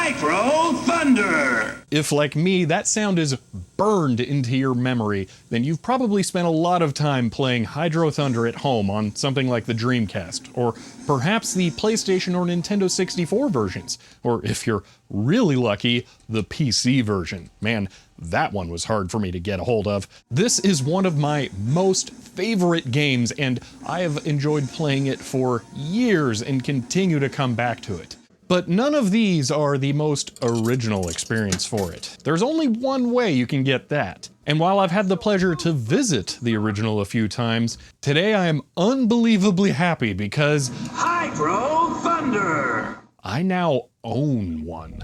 Hydro Thunder! If, like me, that sound is burned into your memory, then you've probably spent a lot of time playing Hydro Thunder at home on something like the Dreamcast, or perhaps the PlayStation or Nintendo 64 versions, or if you're really lucky, the PC version. Man, that one was hard for me to get a hold of. This is one of my most favorite games, and I have enjoyed playing it for years and continue to come back to it. But none of these are the most original experience for it. There's only one way you can get that. And while I've had the pleasure to visit the original a few times, today I am unbelievably happy because Hydro Thunder! I now own one.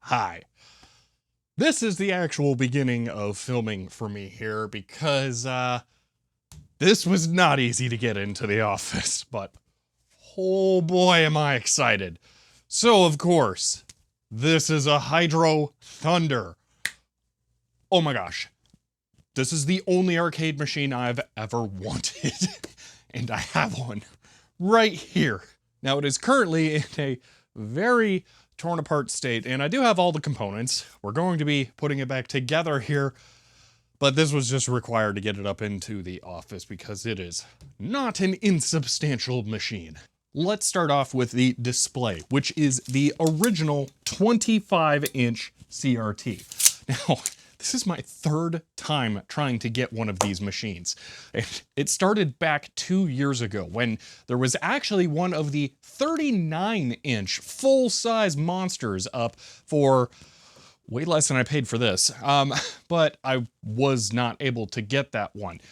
Hi. This is the actual beginning of filming for me here because this was not easy to get into the office, but oh boy am I excited. So of course, this is a Hydro Thunder. Oh my gosh. This is the only arcade machine I've ever wanted, and I have one right here. Now it is currently in a very torn apart state, and I do have all the components. We're going to be putting it back together here, but this was just required to get it up into the office because it is not an insubstantial machine. Let's start off with the display, which is the original 25-inch CRT. Now, this is my third time trying to get one of these machines. It started back 2 years ago when there was actually one of the 39-inch full-size monsters up for way less than I paid for this. But I was not able to get that one.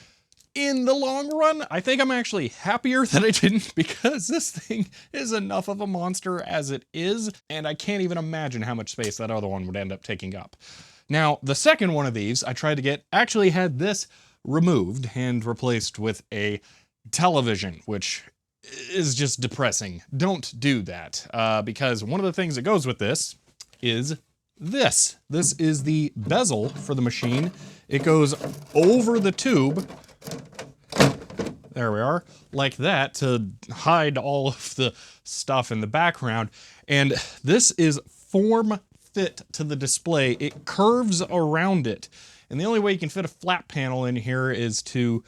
In the long run, I think I'm actually happier that I didn't because this thing is enough of a monster as it is, and I can't even imagine how much space that other one would end up taking up. Now, the second one of these I tried to get actually had this removed and replaced with a television, which is just depressing. Don't do that, because one of the things that goes with this is this. This is the bezel for the machine. It goes over the tube, there we are, like that to hide all of the stuff in the background. And this is form fit to the display. It curves around it. And the only way you can fit a flat panel in here is to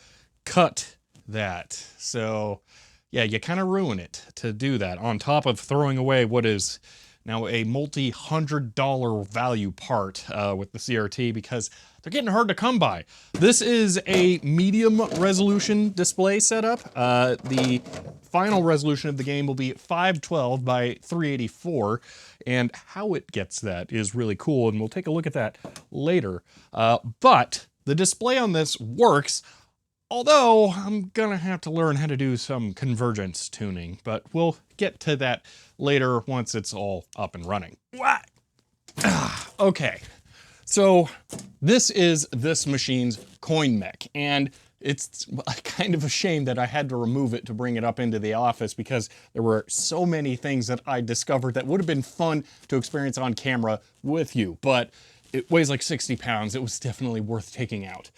cut that. So yeah, you kind of ruin it to do that on top of throwing away what is now a multi-$100 value part with the CRT because they're getting hard to come by. This is a medium resolution display setup. The final resolution of the game will be 512 by 384, and how it gets that is really cool, and we'll take a look at that later. But the display on this works, although I'm gonna have to learn how to do some convergence tuning, but we'll get to that later once it's all up and running. What? Okay, so this is this machine's coin mech, and it's kind of a shame that I had to remove it to bring it up into the office because there were so many things that I discovered that would have been fun to experience on camera with you, but it weighs like 60 pounds. It was definitely worth taking out.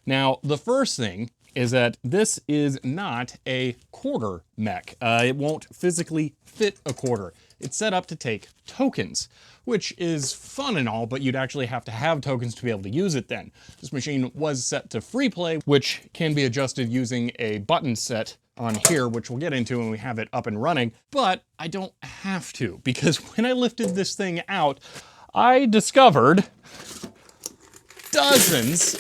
Now, the first thing is that this is not a quarter mech. It won't physically fit a quarter. It's set up to take tokens, which is fun and all, but you'd actually have to have tokens to be able to use it then. This machine was set to free play, which can be adjusted using a button set on here, which we'll get into when we have it up and running, but I don't have to, because when I lifted this thing out, I discovered dozens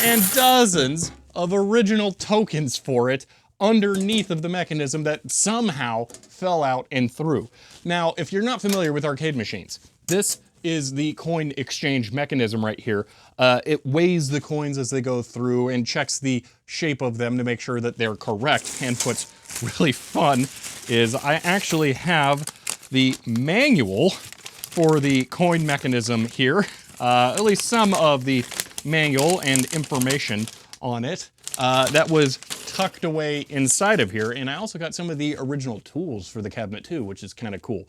and dozens of original tokens for it underneath of the mechanism that somehow fell out and through. Now, if you're not familiar with arcade machines, this is the coin exchange mechanism right here. It weighs the coins as they go through and checks the shape of them to make sure that they're correct. And what's really fun is I actually have the manual for the coin mechanism here. at least some of the manual and information on it that was tucked away inside of here. And I also got some of the original tools for the cabinet too, which is kind of cool.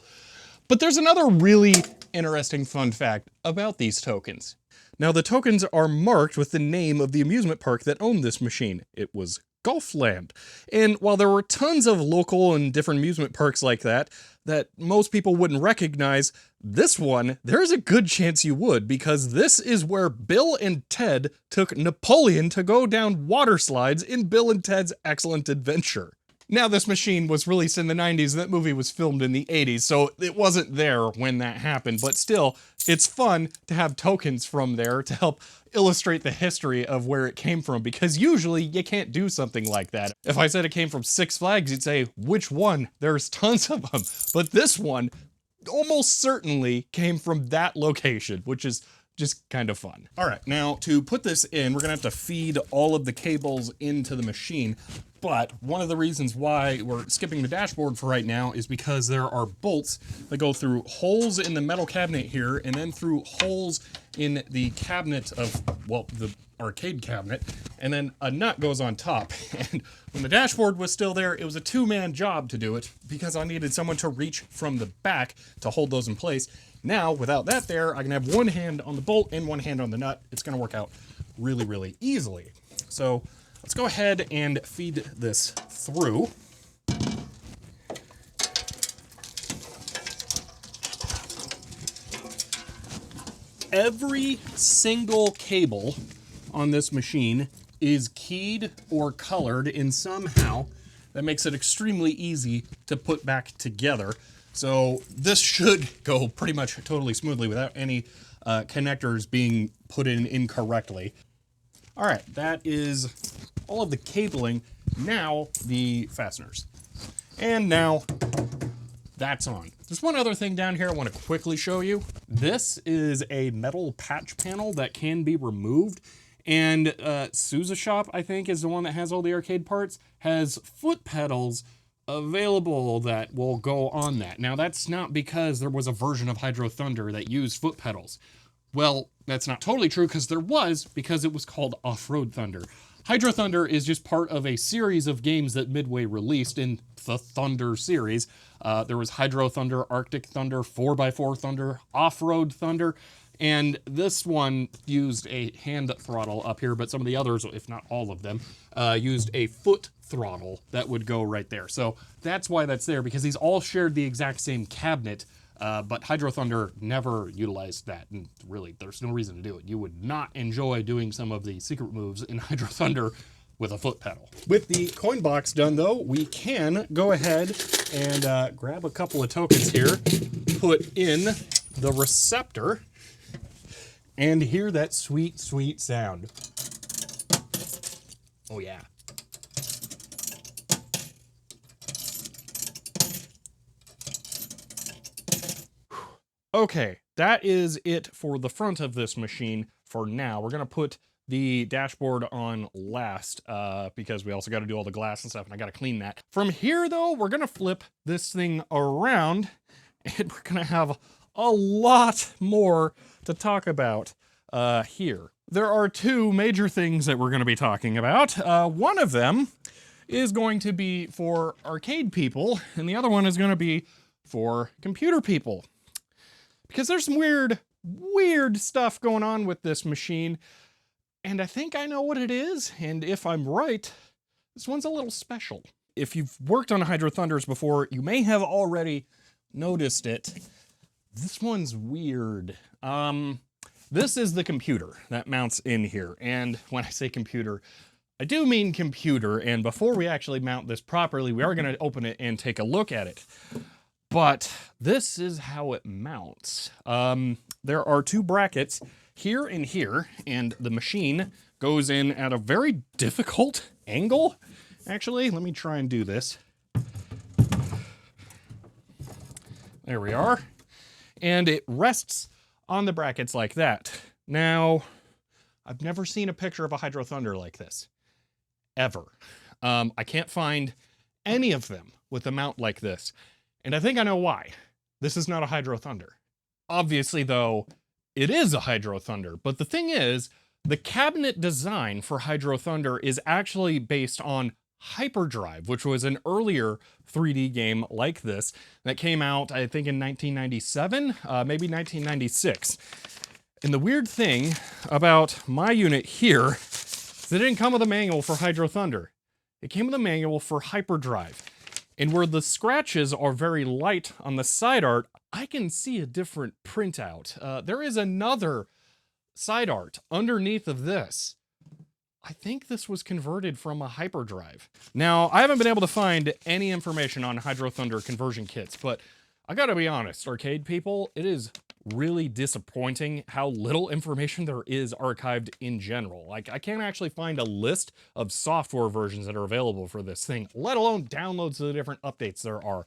But there's another really interesting fun fact about these tokens. Now, the tokens are marked with the name of the amusement park that owned this machine. It was Golfland. And while there were tons of local and different amusement parks like that most people wouldn't recognize, this one, there's a good chance you would, because this is where Bill and Ted took Napoleon to go down water slides in Bill and Ted's Excellent Adventure. Now, this machine was released in the 90s, and that movie was filmed in the 80s, so it wasn't there when that happened, but still, it's fun to have tokens from there to help illustrate the history of where it came from, because usually you can't do something like that. If I said it came from Six Flags, you'd say, which one? There's tons of them, but this one almost certainly came from that location, which is just kind of fun. All right, now to put this in, we're gonna have to feed all of the cables into the machine. But one of the reasons why we're skipping the dashboard for right now is because there are bolts that go through holes in the metal cabinet here and then through holes in the cabinet of, well, the arcade cabinet, and then a nut goes on top. And when the dashboard was still there, it was a two-man job to do it because I needed someone to reach from the back to hold those in place. Now, without that there, I can have one hand on the bolt and one hand on the nut. It's gonna work out really, really easily. So let's go ahead and feed this through. Every single cable on this machine is keyed or colored in somehow that makes it extremely easy to put back together. So this should go pretty much totally smoothly without any connectors being put in incorrectly. All right, that is all of the cabling. Now the fasteners. And now that's on. There's one other thing down here I want to quickly show you. This is a metal patch panel that can be removed. And Sousa Shop, I think, is the one that has all the arcade parts, has foot pedals available that will go on that. Now, that's not because there was a version of Hydro Thunder that used foot pedals. Well, that's not totally true because there was, because it was called Off-Road Thunder. Hydro Thunder is just part of a series of games that Midway released in the Thunder series. There was Hydro Thunder, Arctic Thunder, 4x4 Thunder, Off-Road Thunder, and this one used a hand throttle up here, but some of the others, if not all of them, used a foot throttle that would go right there. So that's why that's there, because these all shared the exact same cabinet, but Hydro Thunder never utilized that, and really, there's no reason to do it. You would not enjoy doing some of the secret moves in Hydro Thunder with a foot pedal. With the coin box done, though, we can go ahead and grab a couple of tokens here, put in the receptor, and hear that sweet, sweet sound. Oh, yeah. Okay, that is it for the front of this machine for now. We're gonna put the dashboard on last because we also got to do all the glass and stuff, and I got to clean that. From here, though, we're gonna flip this thing around, and we're gonna have a lot more to talk about here. There are two major things that we're gonna be talking about. One of them is going to be for arcade people, and the other one is gonna be for computer people. Because there's some weird stuff going on with this machine, and I think I know what it is, and if I'm right, this one's a little special. If you've worked on Hydro Thunders before, you may have already noticed it. This one's weird. This is the computer that mounts in here, and when I say computer, I do mean computer, and before we actually mount this properly, we are going to open it and take a look at it. But this is how it mounts. There are two brackets here and here, and the machine goes in at a very difficult angle. Actually, let me try and do this. There we are. And it rests on the brackets like that. Now, I've never seen a picture of a Hydro Thunder like this, ever. I can't find any of them with a mount like this. And I think I know why. This is not a Hydro Thunder. Obviously, though, It is a Hydro Thunder, but the thing is, the cabinet design for Hydro Thunder is actually based on Hyperdrive, which was an earlier 3D game like this that came out, I think, in 1997, maybe 1996. And the weird thing about my unit here is it didn't come with a manual for Hydro Thunder. It came with a manual for Hyperdrive. And where the scratches are very light on the side art, I can see a different printout. There is another side art underneath of this. I think this was converted from a Hyperdrive. Now, I haven't been able to find any information on Hydro Thunder conversion kits, but I gotta be honest, arcade people, it is really disappointing how little information there is archived in general. Like, I can't actually find a list of software versions that are available for this thing, let alone downloads of the different updates there are.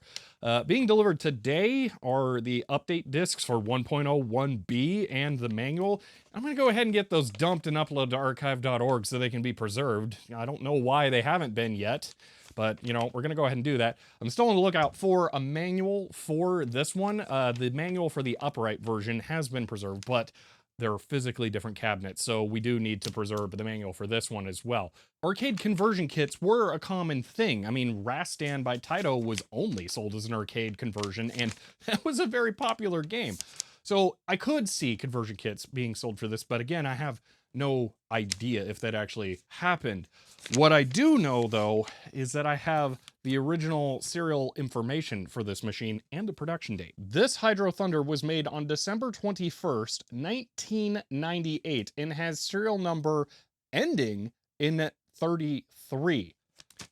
Being delivered today are the update discs for 1.01b and the manual. I'm gonna go ahead and get those dumped and uploaded to archive.org so they can be preserved. I don't know why they haven't been yet, but, you know, we're going to go ahead and do that. I'm still on the lookout for a manual for this one. The manual for the upright version has been preserved, but they're physically different cabinets, so we do need to preserve the manual for this one as well. Arcade conversion kits were a common thing. I mean, Rastan by Taito was only sold as an arcade conversion, and that was a very popular game. So I could see conversion kits being sold for this, but again, I have no idea if that actually happened. What I do know, though, is that I have the original serial information for this machine and the production date. This Hydro Thunder was made on December 21st, 1998, and has serial number ending in 33.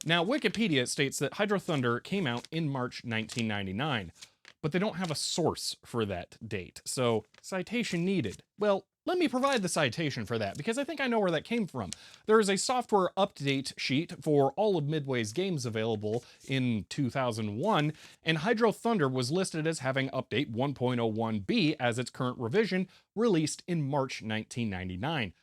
Now, Wikipedia states that Hydro Thunder came out in March 1999, but they don't have a source for that date, so citation needed. Well, let me provide the citation for that, because I think I know where that came from. There is a software update sheet for all of Midway's games available in 2001, and Hydro Thunder was listed as having update 1.01b as its current revision, released in March 1999.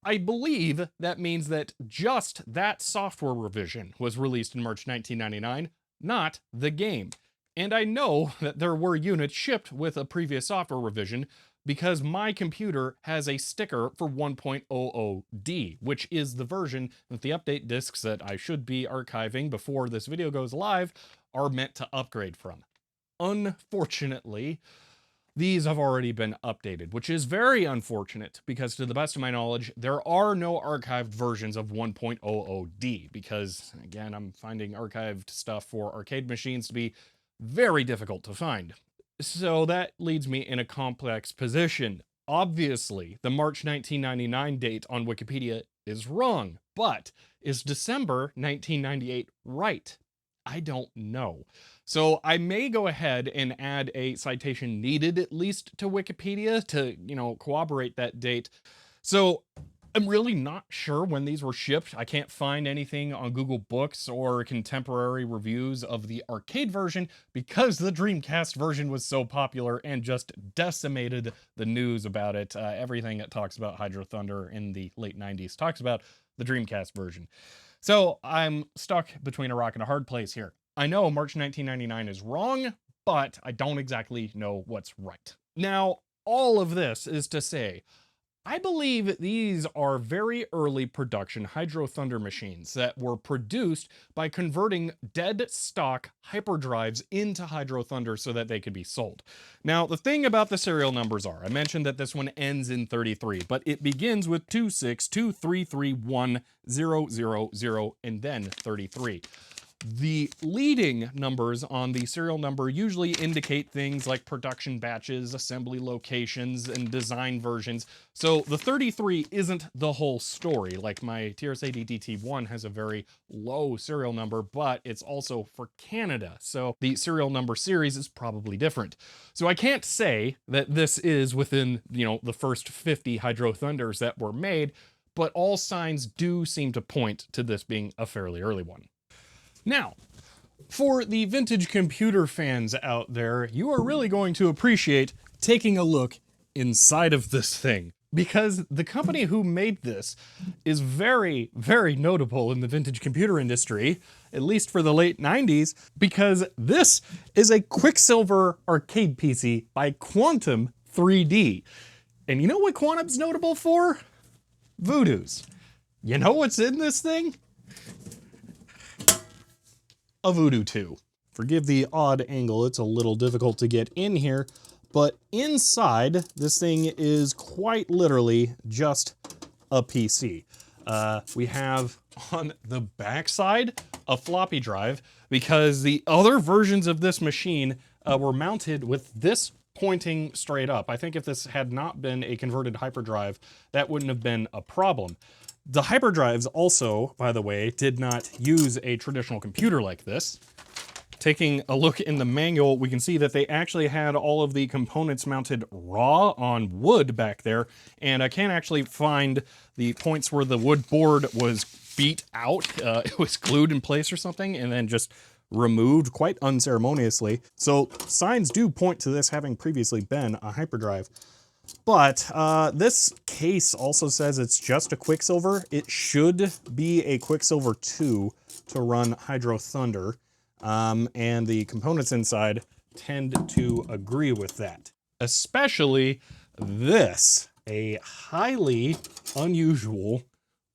I believe that means that just that software revision was released in March 1999, not the game. And I know that there were units shipped with a previous software revision, because my computer has a sticker for 1.00D, which is the version that the update discs that I should be archiving before this video goes live are meant to upgrade from. Unfortunately, these have already been updated, which is very unfortunate because, to the best of my knowledge, there are no archived versions of 1.00D because, again, I'm finding archived stuff for arcade machines to be very difficult to find. So that leads me in a complex position. Obviously, the March 1999 date on Wikipedia is wrong, but is December 1998 right? I don't know. So I may go ahead and add a citation needed at least to Wikipedia to, corroborate that date. So I'm really not sure when these were shipped. I can't find anything on Google Books or contemporary reviews of the arcade version because the Dreamcast version was so popular and just decimated the news about it. Everything that talks about Hydro Thunder in the late 90s talks about the Dreamcast version. So I'm stuck between a rock and a hard place here. I know March 1999 is wrong, but I don't exactly know what's right. Now, all of this is to say, I believe these are very early production Hydro Thunder machines that were produced by converting dead stock hyperdrives into Hydro Thunder so that they could be sold. Now, the thing about the serial numbers are, I mentioned that this one ends in 33, but it begins with 262331000 and then 33. The leading numbers on the serial number usually indicate things like production batches, assembly locations, and design versions. So the 33 isn't the whole story. Like my TRS-80 DT1 has a very low serial number, but it's also for Canada. So the serial number series is probably different. So I can't say that this is within, the first 50 Hydro Thunders that were made, but all signs do seem to point to this being a fairly early one. Now, for the vintage computer fans out there, you are really going to appreciate taking a look inside of this thing, because the company who made this is very, very notable in the vintage computer industry, at least for the late 90s, because this is a Quicksilver arcade PC by Quantum 3D. And you know what Quantum's notable for? Voodoos. You know what's in this thing? A Voodoo 2. Forgive the odd angle, it's a little difficult to get in here, but inside, this thing is quite literally just a PC. We have on the backside a floppy drive because the other versions of this machine were mounted with this pointing straight up. I think if this had not been a converted hyperdrive, that wouldn't have been a problem. The hyperdrives also, by the way, did not use a traditional computer like this. Taking a look in the manual, we can see that they actually had all of the components mounted raw on wood back there, and I can't actually find the points where the wood board was beat out. It was glued in place or something, and then just removed quite unceremoniously. So signs do point to this having previously been a hyperdrive. But this case also says it's just a Quicksilver. It should be a Quicksilver 2 to run Hydro Thunder. And the components inside tend to agree with that. Especially this, a highly unusual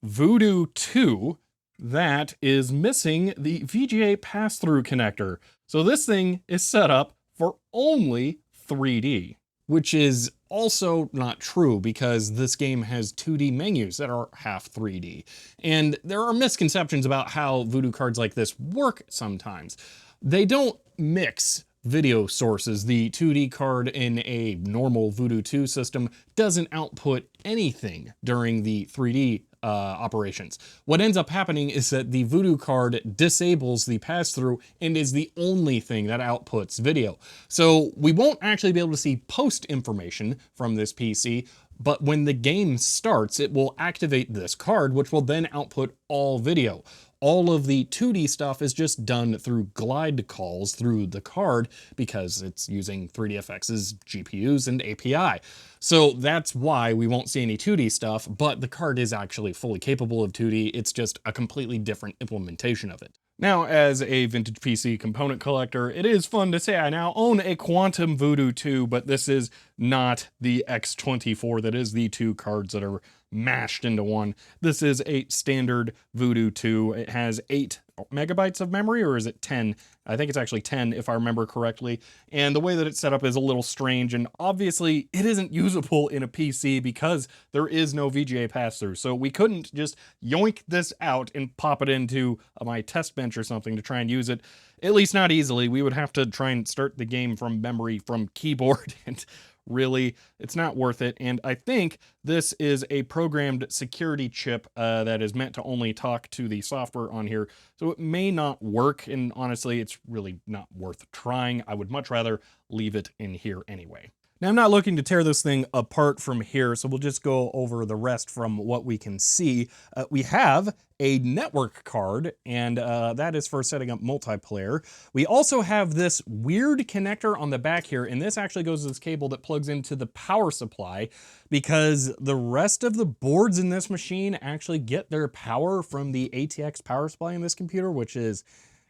Voodoo 2 that is missing the VGA pass-through connector. So this thing is set up for only 3D, which is also not true because this game has 2D menus that are half 3D. And there are misconceptions about how Voodoo cards like this work sometimes. They don't mix video sources. The 2D card in a normal Voodoo 2 system doesn't output anything during the 3D operations. What ends up happening is that the Voodoo card disables the pass-through and is the only thing that outputs video. So we won't actually be able to see post information from this PC, but when the game starts, it will activate this card, which will then output all video. All of the 2D stuff is just done through glide calls through the card because it's using 3DFX's GPUs and API. So that's why we won't see any 2D stuff, but the card is actually fully capable of 2D. It's just a completely different implementation of it. Now, as a vintage PC component collector, it is fun to say I now own a Quantum Voodoo 2, but this is not the X24 that is the two cards that are mashed into one. This is a standard Voodoo 2. It has 8 megabytes of memory, or is it 10? I think it's actually 10 if I remember correctly. And the way that it's set up is a little strange, and obviously it isn't usable in a PC because there is no VGA pass-through. So we couldn't just yoink this out and pop it into my test bench or something to try and use it. At least not easily. We would have to try and start the game from memory from keyboard, and really, it's not worth it. And I think this is a programmed security chip that is meant to only talk to the software on here. So it may not work. And honestly, it's really not worth trying. I would much rather leave it in here anyway. Now, I'm not looking to tear this thing apart from here, so we'll just go over the rest from what we can see. We have a network card, and that is for setting up multiplayer. We also have this weird connector on the back here, and this actually goes to this cable that plugs into the power supply because the rest of the boards in this machine actually get their power from the ATX power supply in this computer, which is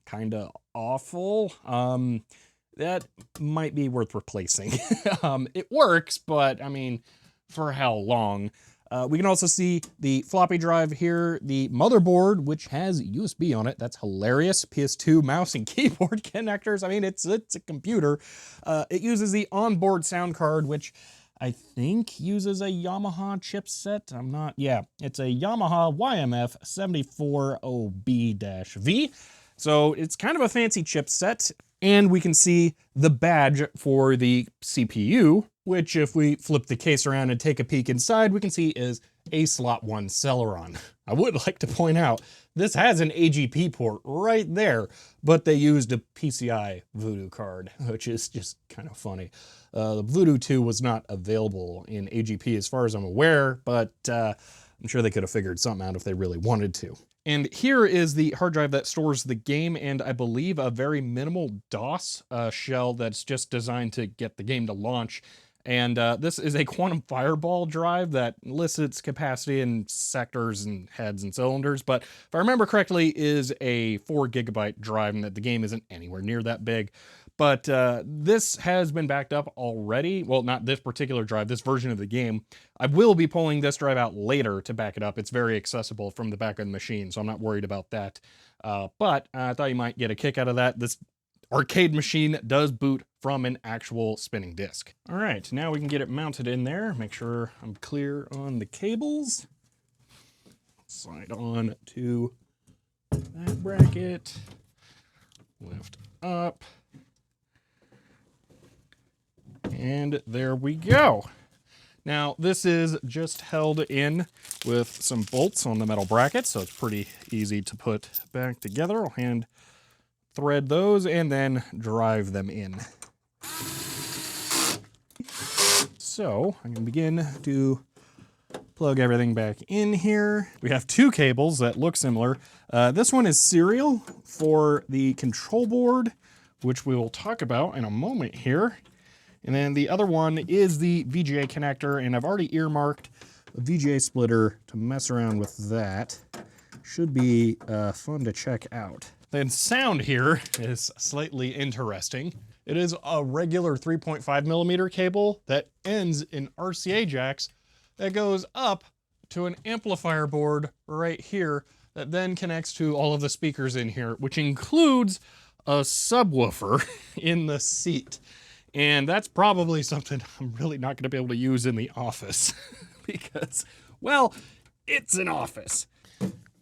kind of awful. That might be worth replacing. It works, but I mean, for how long? We can also see the floppy drive here, the motherboard, which has USB on it. That's hilarious. PS2 mouse and keyboard connectors. I mean, it's a computer. It uses the onboard sound card, which I think uses a Yamaha chipset. It's a Yamaha YMF 740B-V. So it's kind of a fancy chipset. And we can see the badge for the CPU, which if we flip the case around and take a peek inside, we can see is a slot 1 Celeron. I would like to point out, this has an AGP port right there, but they used a PCI Voodoo card, which is just kind of funny. The Voodoo 2 was not available in AGP as far as I'm aware, but I'm sure they could have figured something out if they really wanted to. And here is the hard drive that stores the game, and I believe a very minimal DOS shell that's just designed to get the game to launch. And this is a Quantum Fireball drive that lists its capacity in sectors and heads and cylinders, but if I remember correctly, is a 4 gigabyte drive and that the game isn't anywhere near that big. But this has been backed up already. Well, not this particular drive, this version of the game. I will be pulling this drive out later to back it up. It's very accessible from the back of the machine, so I'm not worried about that. But I thought you might get a kick out of that. This arcade machine does boot from an actual spinning disc. All right, now we can get it mounted in there. Make sure I'm clear on the cables. Slide on to that bracket. Lift up. And there we go. Now, this is just held in with some bolts on the metal bracket, so it's pretty easy to put back together. I'll hand thread those and then drive them in. So I can begin to plug everything back in here. We have two cables that look similar. This one is serial for the control board, which we will talk about in a moment here. And then the other one is the VGA connector, and I've already earmarked a VGA splitter to mess around with that. Should be fun to check out. The sound here is slightly interesting. It is a regular 3.5 millimeter cable that ends in RCA jacks that goes up to an amplifier board right here that then connects to all of the speakers in here, which includes a subwoofer in the seat. And that's probably something I'm really not going to be able to use in the office because, well, it's an office.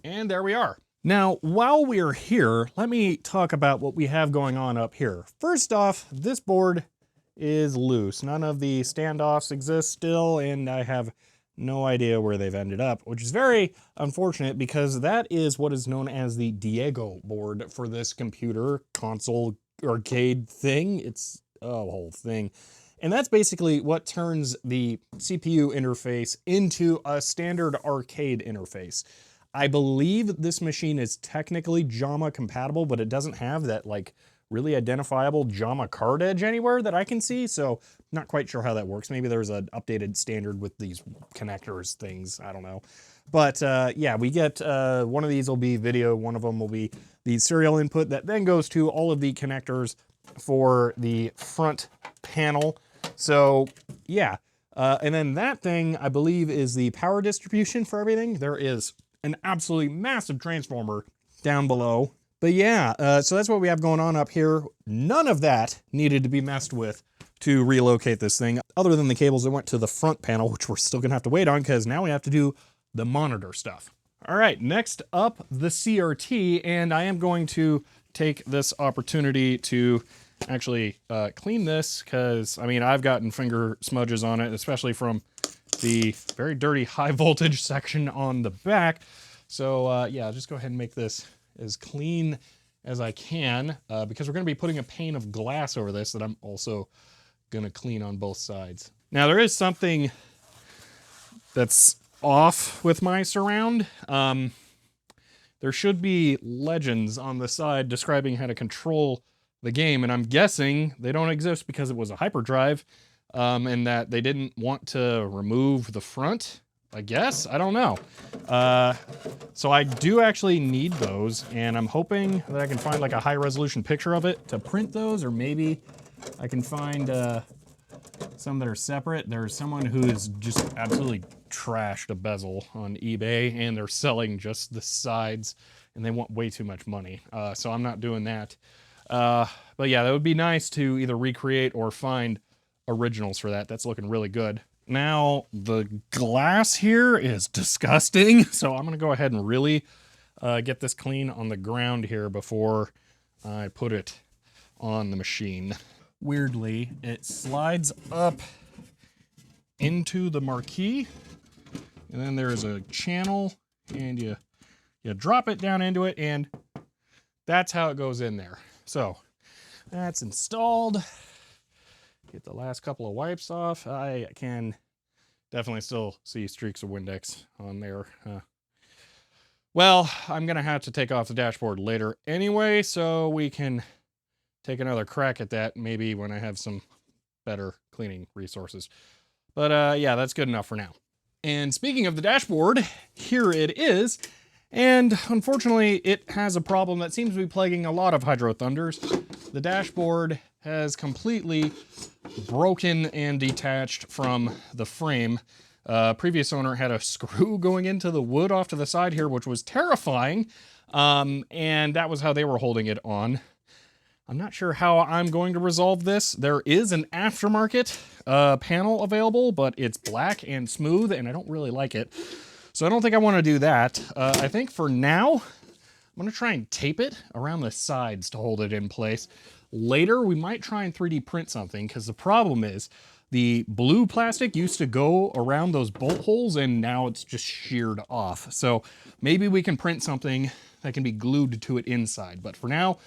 And there we are. Now, while we're here, let me talk about what we have going on up here. First off, this board is loose. None of the standoffs exist still, and I have no idea where they've ended up, which is very unfortunate because that is what is known as the Diego board for this computer console arcade thing. It's a whole thing. And that's basically what turns the CPU interface into a standard arcade interface. I believe this machine is technically JAMA compatible, but it doesn't have that like really identifiable JAMA card edge anywhere that I can see. So not quite sure how that works. Maybe there's an updated standard with these connectors things. I don't know. But yeah, we get one of these will be video. One of them will be the serial input that then goes to all of the connectors for the front panel. So yeah. And then that thing, I believe, is the power distribution for everything. There is an absolutely massive transformer down below. But yeah, so that's what we have going on up here. None of that needed to be messed with to relocate this thing, other than the cables that went to the front panel, which we're still gonna have to wait on because now we have to do the monitor stuff. All right, next up, the CRT, and I am going to take this opportunity to actually clean this because, I mean, I've gotten finger smudges on it, especially from the very dirty high voltage section on the back. So yeah, I'll just go ahead and make this as clean as I can because we're going to be putting a pane of glass over this that I'm also going to clean on both sides. Now there is something that's off with my surround. There should be legends on the side describing how to control the game, and I'm guessing they don't exist because it was a hyperdrive. And that they didn't want to remove the front, I guess. I don't know. So I do actually need those, and I'm hoping that I can find like a high resolution picture of it to print those, or maybe I can find some that are separate. There's someone who has just absolutely trashed a bezel on eBay, and they're selling just the sides, and they want way too much money. So I'm not doing that. But yeah, that would be nice to either recreate or find originals for that. That's looking really good. Now the glass here is disgusting, so I'm gonna go ahead and really get this clean on the ground here before I put it on the machine. Weirdly, it slides up into the marquee, and then there's a channel, and you drop it down into it, and that's how it goes in there. So that's installed. Get the last couple of wipes off. I can definitely still see streaks of Windex on there. Well, I'm gonna have to take off the dashboard later anyway, so we can take another crack at that maybe when I have some better cleaning resources. But yeah, that's good enough for now. And speaking of the dashboard, here it is. And unfortunately, it has a problem that seems to be plaguing a lot of Hydro Thunders. The dashboard has completely broken and detached from the frame. Previous owner had a screw going into the wood off to the side here, which was terrifying. And that was how they were holding it on. I'm not sure how I'm going to resolve this. There is an aftermarket panel available, but it's black and smooth, and I don't really like it. So I don't think I want to do that. I think for now, I'm going to try and tape it around the sides to hold it in place. Later, we might try and 3D print something, because the problem is the blue plastic used to go around those bolt holes, and now it's just sheared off. So maybe we can print something that can be glued to it inside. But for now,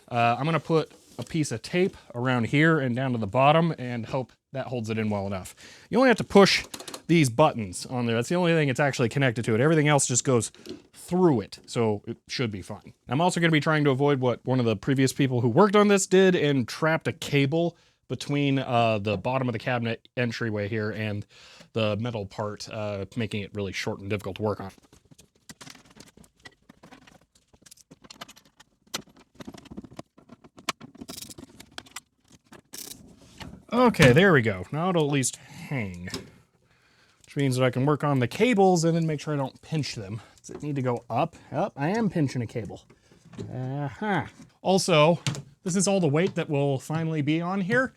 I'm going to put a piece of tape around here and down to the bottom and hope that holds it in well enough. You only have to push these buttons on there. That's the only thing it's actually connected to it. Everything else just goes through it, so it should be fine. I'm also going to be trying to avoid what one of the previous people who worked on this did and trapped a cable between the bottom of the cabinet entryway here and the metal part, making it really short and difficult to work on. Okay, there we go. Now it'll at least hang. Which means that I can work on the cables and then make sure I don't pinch them. Does it need to go up? Up, I am pinching a cable. Also, this is all the weight that will finally be on here.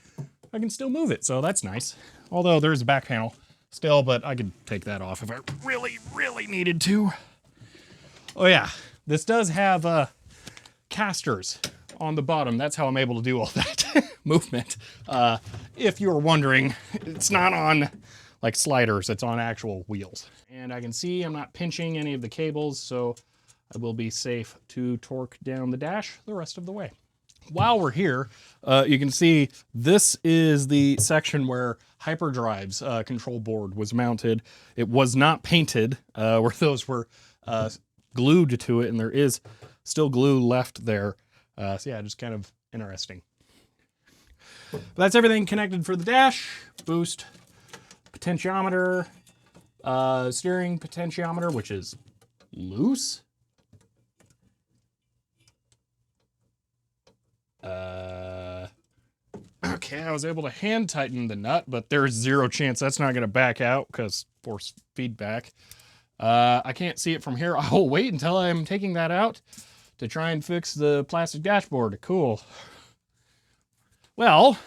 I can still move it, so that's nice. Although there's a back panel still, but I could take that off if I really, really needed to. Oh yeah, this does have casters on the bottom. That's how I'm able to do all that movement. If you were wondering, it's not on like sliders, it's on actual wheels. And I can see I'm not pinching any of the cables, so I will be safe to torque down the dash the rest of the way. While we're here, you can see this is the section where Hyperdrive's control board was mounted. It was not painted, where those were glued to it, and there is still glue left there. So yeah, just kind of interesting. But that's everything connected for the dash. Boost, potentiometer, steering potentiometer, which is loose. Okay, I was able to hand tighten the nut, but there's zero chance that's not going to back out because force feedback. I can't see it from here. I'll wait until I'm taking that out to try and fix the plastic dashboard. Cool. Well,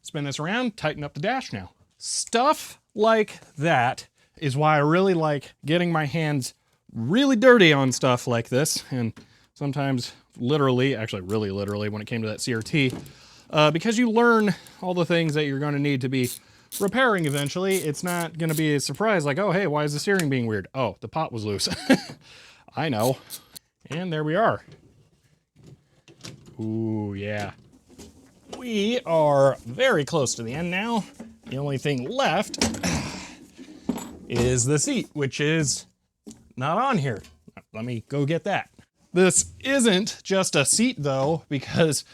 spin this around, tighten up the dash now. Stuff like that is why I really like getting my hands really dirty on stuff like this, and sometimes literally, actually really literally when it came to that CRT, because you learn all the things that you're going to need to be repairing eventually. It's not going to be a surprise like, oh hey, why is the steering being weird? Oh, the pot was loose. I know. And there we are. Ooh, yeah. We are very close to the end now. The only thing left is the seat, which is not on here. Let me go get that. This isn't just a seat though, because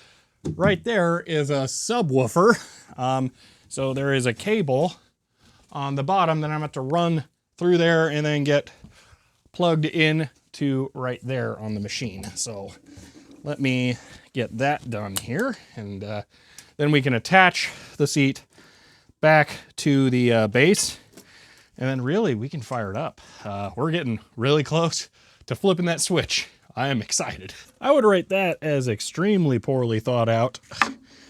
right there is a subwoofer. So there is a cable on the bottom that I'm going to have to run through there and then get plugged in to right there on the machine. So let me get that done here, and then we can attach the seat back to the base, and then really we can fire it up. We're getting really close to flipping that switch. I am excited. I would rate that as extremely poorly thought out,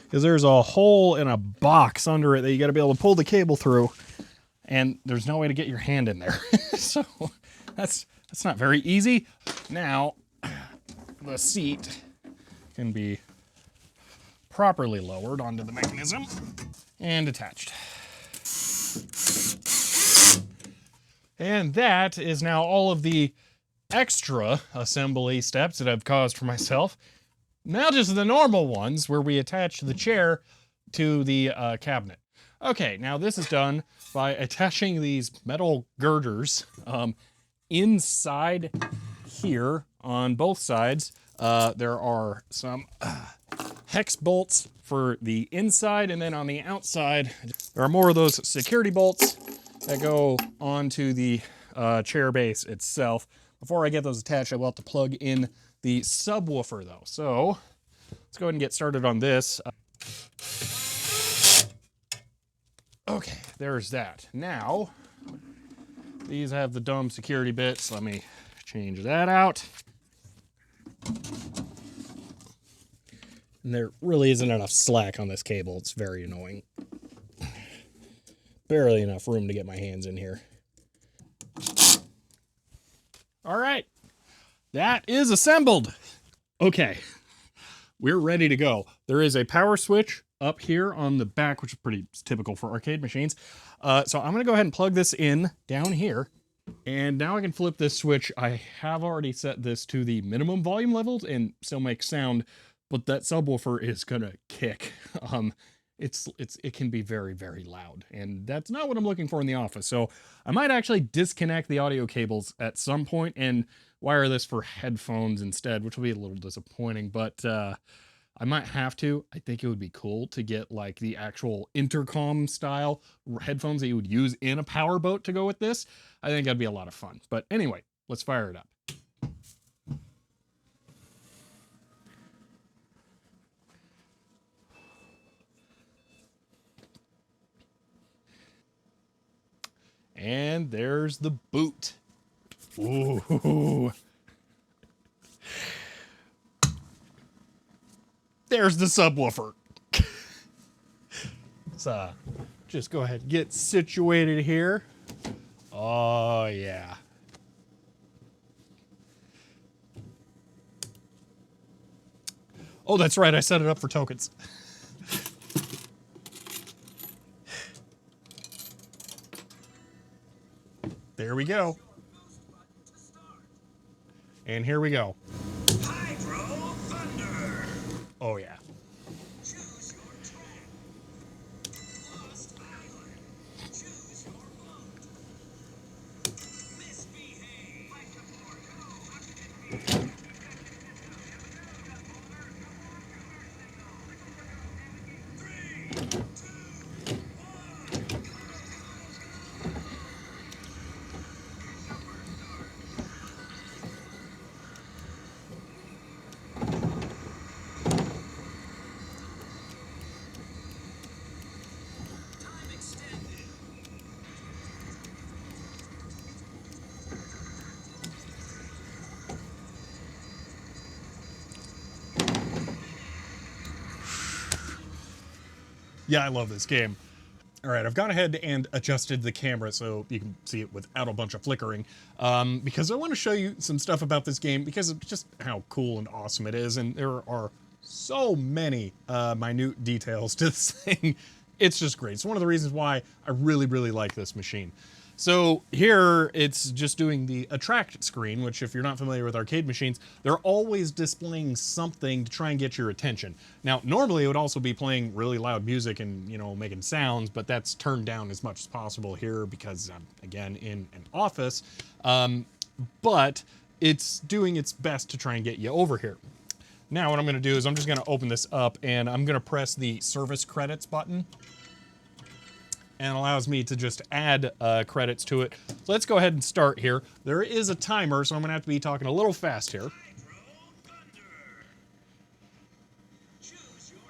because there's a hole in a box under it that you got to be able to pull the cable through, and there's no way to get your hand in there. So that's not very easy. Now, the seat can be properly lowered onto the mechanism and attached. And that is now all of the extra assembly steps that I've caused for myself. Now just the normal ones where we attach the chair to the cabinet. Okay, now this is done by attaching these metal girders inside here on both sides. There are some hex bolts for the inside, and then on the outside there are more of those security bolts that go onto the chair base itself. before I get those attached, I will have to plug in the subwoofer though. So let's go ahead and get started on this. Okay, there's that. Now, these have the dumb security bits. Let me change that out. And there really isn't enough slack on this cable. It's very annoying. Barely enough room to get my hands in here. All right, that is assembled. Okay, we're ready to go. There is a power switch up here on the back, which is pretty typical for arcade machines. So I'm gonna go ahead and plug this in down here. And now I can flip this switch. I have already set this to the minimum volume levels and still make sound, but that subwoofer is gonna kick. It can be very, very loud, and that's not what I'm looking for in the office. So I might actually disconnect the audio cables at some point and wire this for headphones instead, which will be a little disappointing, but I might have to. I think it would be cool to get like the actual intercom style headphones that you would use in a power boat to go with this. I think that'd be a lot of fun. But anyway, let's fire it up. And there's the boot. Ooh. There's the subwoofer. Let's just go ahead and get situated here. Oh, yeah. Oh, that's right. I set it up for tokens. There we go. And here we go. Hydro Thunder. Oh, yeah. Choose your track. Lost Island. Choose your boat. Misbehave. Yeah, I love this game. All right, I've gone ahead and adjusted the camera so you can see it without a bunch of flickering, because I want to show you some stuff about this game because of just how cool and awesome it is, and there are so many minute details to this thing. It's just great. It's one of the reasons why I really, really like this machine. So here it's just doing the attract screen, which if you're not familiar with arcade machines, they're always displaying something to try and get your attention. Now, normally it would also be playing really loud music and, you know, making sounds, but that's turned down as much as possible here because I'm, again, in an office. But it's doing its best to try and get you over here. Now what I'm gonna do is I'm just gonna open this up and I'm gonna press the service credits button. And allows me to just add credits to it. So let's go ahead and start here. There is a timer, so I'm gonna have to be talking a little fast here.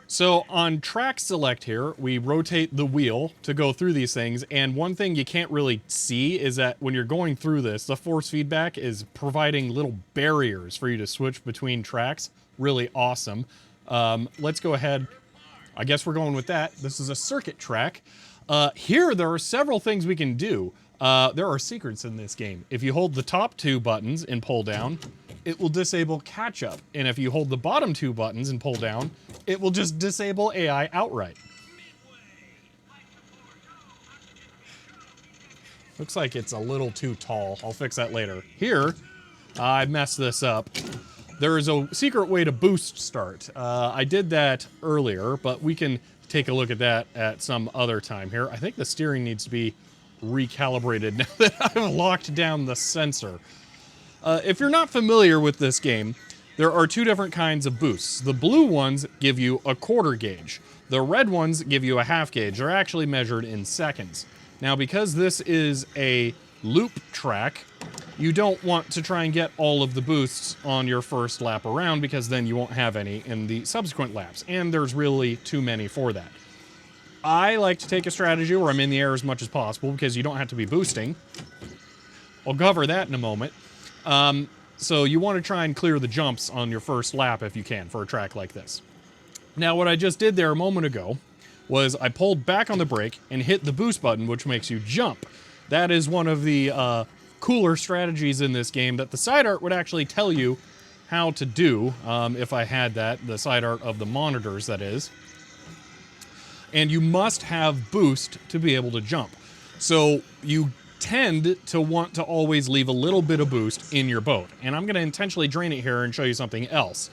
So on track select here, we rotate the wheel to go through these things. And one thing you can't really see is that when you're going through this, the force feedback is providing little barriers for you to switch between tracks. Really awesome. Let's go ahead. I guess we're going with that. This is a circuit track. Here, there are several things we can do. There are secrets in this game. If you hold the top two buttons and pull down, it will disable catch-up. And if you hold the bottom two buttons and pull down, it will just disable AI outright. Looks like it's a little too tall. I'll fix that later. Here, I messed this up. There is a secret way to boost start. I did that earlier, but we can take a look at that at some other time here. I think the steering needs to be recalibrated now that I've locked down the sensor. If you're not familiar with this game, there are two different kinds of boosts. The blue ones give you a quarter gauge. The red ones give you a half gauge. They're actually measured in seconds. Now, because this is a loop track, you don't want to try and get all of the boosts on your first lap around, because then you won't have any in the subsequent laps, and there's really too many for that. I like to take a strategy where I'm in the air as much as possible, because you don't have to be boosting. I'll cover that in a moment. So you want to try and clear the jumps on your first lap if you can for a track like this. Now, what I just did there a moment ago was I pulled back on the brake and hit the boost button, which makes you jump. That is one of the cooler strategies in this game that the side art would actually tell you how to do, if I had that, the side art of the monitors, that is. And you must have boost to be able to jump. So you tend to want to always leave a little bit of boost in your boat. And I'm going to intentionally drain it here and show you something else.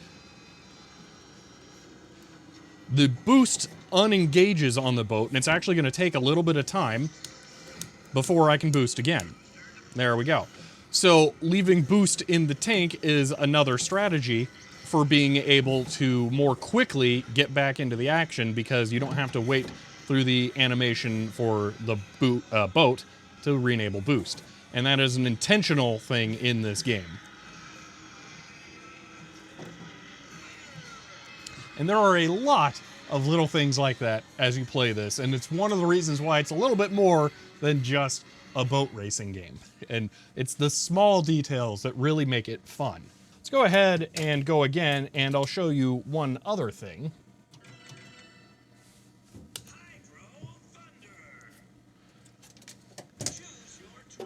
The boost unengages on the boat, and it's actually going to take a little bit of time before I can boost again. There we go. So leaving boost in the tank is another strategy for being able to more quickly get back into the action, because you don't have to wait through the animation for the boat to re-enable boost. And that is an intentional thing in this game. And there are a lot of little things like that as you play this, and it's one of the reasons why it's a little bit more than just a boat racing game. And it's the small details that really make it fun. Let's go ahead and go again, and I'll show you one other thing.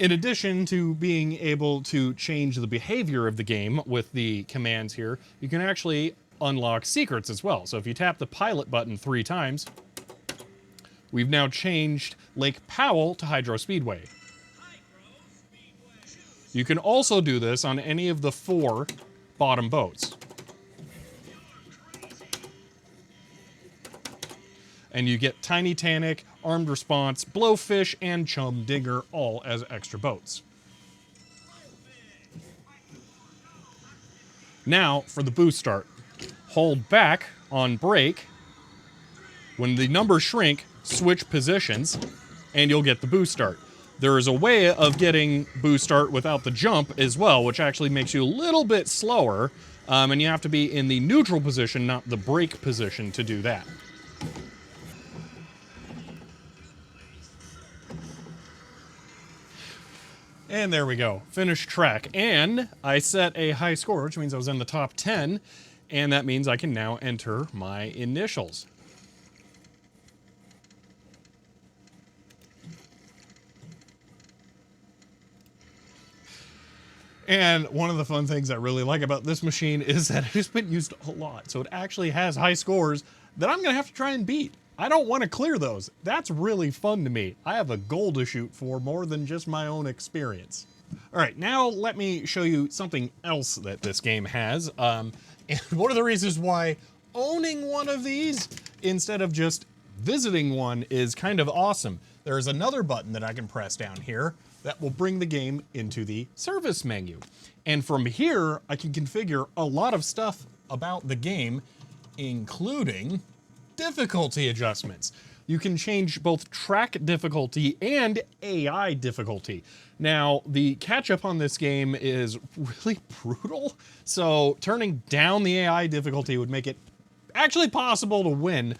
In addition to being able to change the behavior of the game with the commands here, you can actually unlock secrets as well. So if you tap the pilot button 3 times, we've now changed Lake Powell to Hydro Speedway. You can also do this on any of the 4 bottom boats. And you get Tiny Tannic, Armed Response, Blowfish, and Chum Digger all as extra boats. Now for the boost start. Hold back on brake. When the numbers shrink, switch positions, and you'll get the boost start. There is a way of getting boost start without the jump as well, which actually makes you a little bit slower, and you have to be in the neutral position, not the brake position, to do that. And there we go, finished track. And I set a high score, which means I was in the top 10, and that means I can now enter my initials. And one of the fun things I really like about this machine is that it's been used a lot. So it actually has high scores that I'm gonna have to try and beat. I don't want to clear those. That's really fun to me. I have a goal to shoot for more than just my own experience. All right, now let me show you something else that this game has. And one of the reasons why owning one of these instead of just visiting one is kind of awesome. There is another button that I can press down here that will bring the game into the service menu. And from here, I can configure a lot of stuff about the game, including difficulty adjustments. You can change both track difficulty and AI difficulty. Now, the catch-up on this game is really brutal, so turning down the AI difficulty would make it actually possible to win.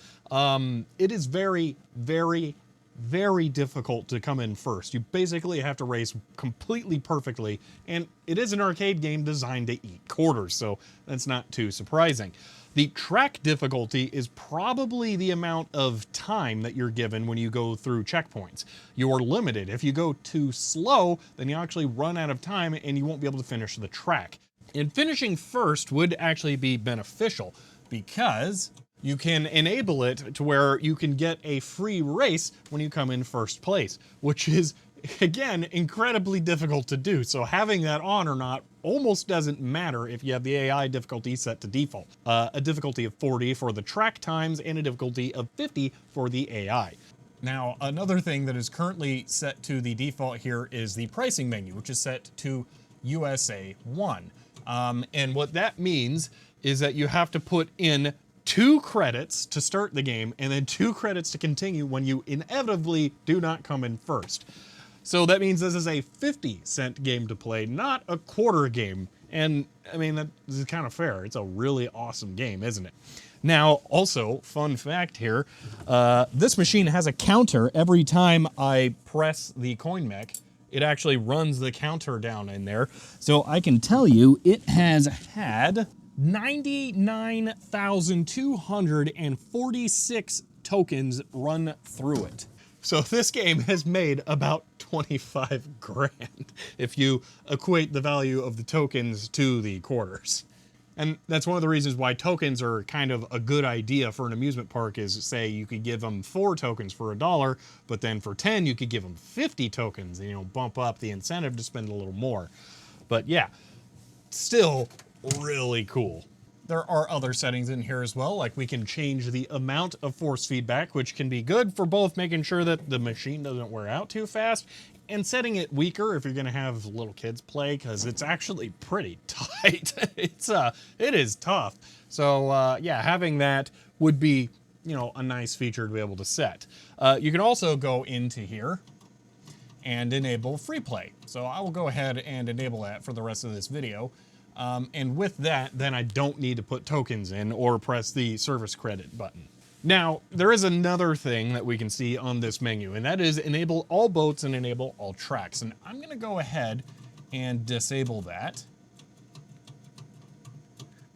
It is very, very, very difficult to come in first. You basically have to race completely perfectly, and it is an arcade game designed to eat quarters, so that's not too surprising. The track difficulty is probably the amount of time that you're given when you go through checkpoints. You're limited. If you go too slow, then you actually run out of time and you won't be able to finish the track. And finishing first would actually be beneficial because you can enable it to where you can get a free race when you come in first place, which is, again, incredibly difficult to do. So having that on or not almost doesn't matter if you have the AI difficulty set to default. A difficulty of 40 for the track times and a difficulty of 50 for the AI. Now, another thing that is currently set to the default here is the pricing menu, which is set to USA 1. And what that means is that you have to put in 2 credits to start the game and then 2 credits to continue when you inevitably do not come in first. So that means this is a 50-cent game to play, not a quarter game. And I mean, that is kind of fair. It's a really awesome game, isn't it? Now, also, fun fact here, this machine has a counter. Every time I press the coin mech, it actually runs the counter down in there. So I can tell you it has had 99,246 tokens run through it. So this game has made about 25 grand if you equate the value of the tokens to the quarters. And that's one of the reasons why tokens are kind of a good idea for an amusement park is, say, you could give them 4 tokens for $1, but then for 10 you could give them 50 tokens and, you know, bump up the incentive to spend a little more. But yeah, still really cool. There are other settings in here as well, like we can change the amount of force feedback, which can be good for both making sure that the machine doesn't wear out too fast, and setting it weaker if you're gonna have little kids play, because it's actually pretty tight. It is tough. So yeah, having that would be, you know, a nice feature to be able to set. You can also go into here and enable free play. So I will go ahead and enable that for the rest of this video. And with that, then I don't need to put tokens in or press the service credit button. Now, there is another thing that we can see on this menu, and that is enable all boats and enable all tracks. And I'm gonna go ahead and disable that.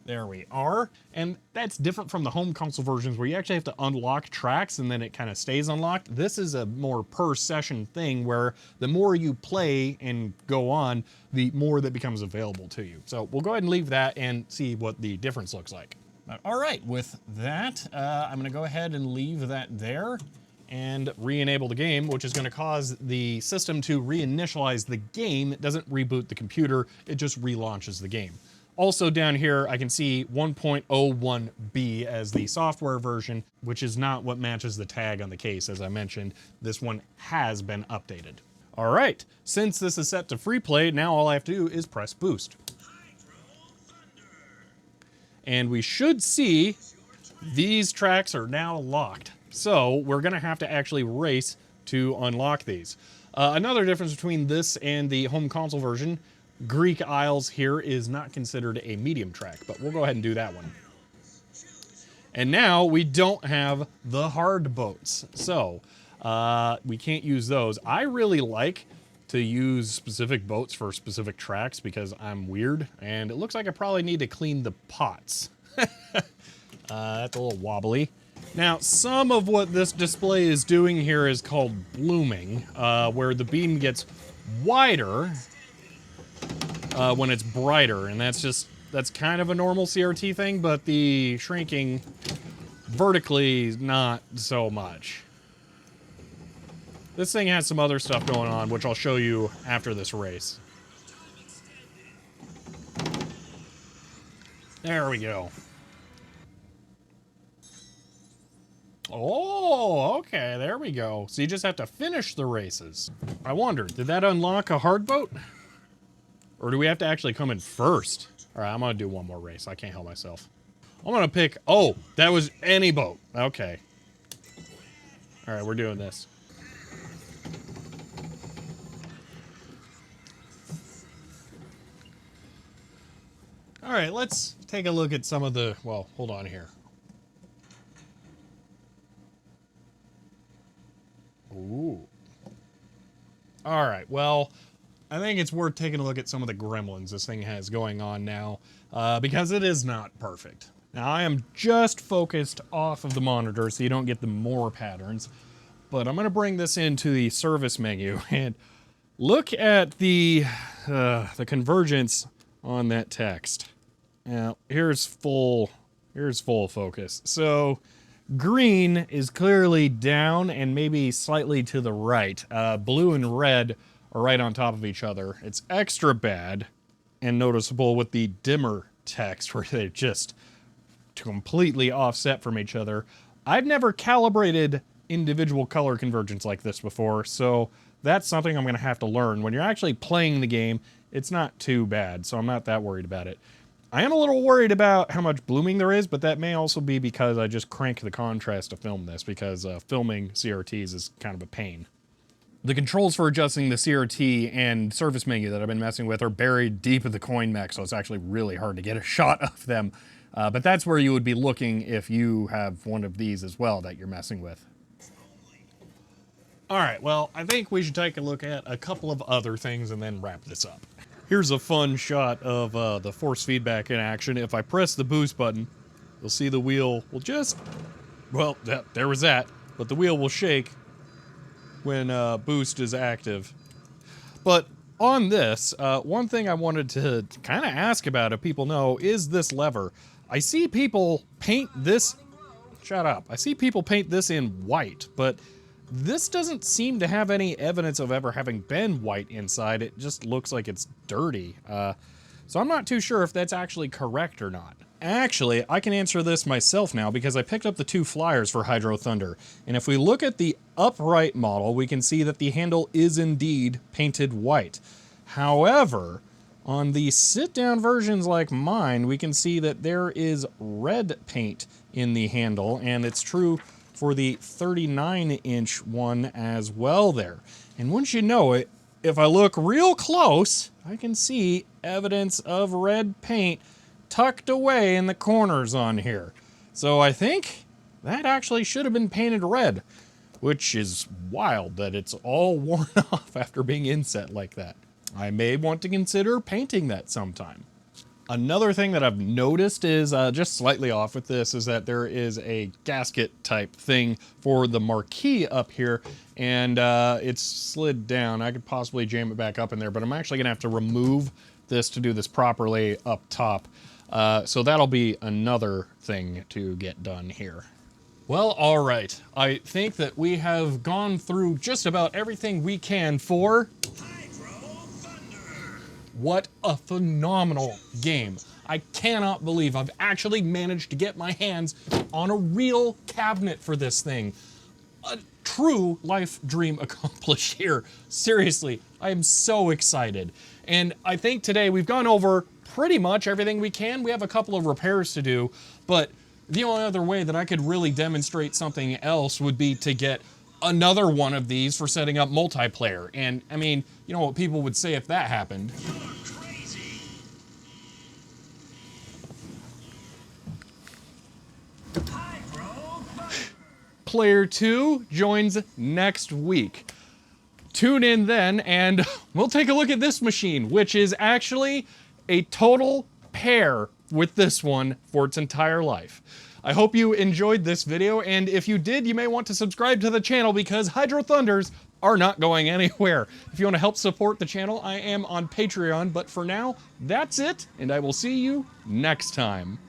There we are. And that's different from the home console versions where you actually have to unlock tracks and then it kind of stays unlocked. This is a more per session thing where the more you play and go on, the more that becomes available to you. So we'll go ahead and leave that and see what the difference looks like. All right, with that, I'm gonna go ahead and leave that there and re-enable the game, which is gonna cause the system to reinitialize the game. It doesn't reboot the computer, it just relaunches the game. Also down here, I can see 1.01b as the software version, which is not what matches the tag on the case. As I mentioned, this one has been updated. All right, since this is set to free play, now all I have to do is press boost. And we should see these tracks are now locked. So we're gonna have to actually race to unlock these. Another difference between this and the home console version, Greek Isles here is not considered a medium track, but we'll go ahead and do that one. And now we don't have the hard boats, so we can't use those. I really like to use specific boats for specific tracks because I'm weird, and it looks like I probably need to clean the pots. That's a little wobbly. Now, some of what this display is doing here is called blooming, where the beam gets wider when it's brighter, and that's kind of a normal CRT thing, but the shrinking vertically not so much. This thing has some other stuff going on, which I'll show you after this race. There we go. Oh, okay, there we go. So you just have to finish the races. I wonder, did that unlock a hard boat? Or do we have to actually come in first? All right, I'm gonna do one more race. I can't help myself. I'm gonna pick, oh, that was any boat. Okay. All right, we're doing this. All right, let's take a look at some of the, well, hold on here. Ooh. All right, well, I think it's worth taking a look at some of the gremlins this thing has going on now, because it is not perfect. Now, I am just focused off of the monitor so you don't get the more patterns, but I'm gonna bring this into the service menu and look at the convergence on that text. Now, here's full focus. So, green is clearly down and maybe slightly to the right. Blue and red are right on top of each other. It's extra bad and noticeable with the dimmer text where they're just completely offset from each other. I've never calibrated individual color convergence like this before, so that's something I'm gonna have to learn. When you're actually playing the game, it's not too bad, so I'm not that worried about it. I am a little worried about how much blooming there is, but that may also be because I just crank the contrast to film this, because filming CRTs is kind of a pain. The controls for adjusting the CRT and service menu that I've been messing with are buried deep in the coin mech, so it's actually really hard to get a shot of them. But that's where you would be looking if you have one of these as well that you're messing with. All right, well, I think we should take a look at a couple of other things and then wrap this up. Here's a fun shot of the force feedback in action. If I press the boost button, you'll see the wheel will just, well, there was that, but the wheel will shake when boost is active. But on this, one thing I wanted to kind of ask about, if people know, is this lever. I see people paint this, shut up, I see people paint this in white, but this doesn't seem to have any evidence of ever having been white inside. It just looks like it's dirty. So I'm not too sure if that's actually correct or not. Actually, I can answer this myself now because I picked up the 2 flyers for Hydro Thunder. And if we look at the upright model, we can see that the handle is indeed painted white. However, on the sit-down versions like mine, we can see that there is red paint in the handle, and it's true for the 39-inch one as well there. And once you know it, if I look real close, I can see evidence of red paint tucked away in the corners on here. So I think that actually should have been painted red, which is wild that it's all worn off after being inset like that. I may want to consider painting that sometime. Another thing that I've noticed is, just slightly off with this, is that there is a gasket type thing for the marquee up here, and it's slid down. I could possibly jam it back up in there, but I'm actually gonna have to remove this to do this properly up top. So that'll be another thing to get done here. Well, all right. I think that we have gone through just about everything we can for What a phenomenal game. I cannot believe I've actually managed to get my hands on a real cabinet for this thing. A true life dream accomplished here. Seriously, I am so excited. And I think today we've gone over pretty much everything we can. We have a couple of repairs to do, but the only other way that I could really demonstrate something else would be to get another one of these for setting up multiplayer. And I mean, you know what people would say if that happened. Player 2 joins next week. Tune in then and we'll take a look at this machine, which is actually a total pair with this one for its entire life. I hope you enjoyed this video, and if you did, you may want to subscribe to the channel because Hydro Thunders are not going anywhere. If you want to help support the channel, I am on Patreon, but for now, that's it, and I will see you next time.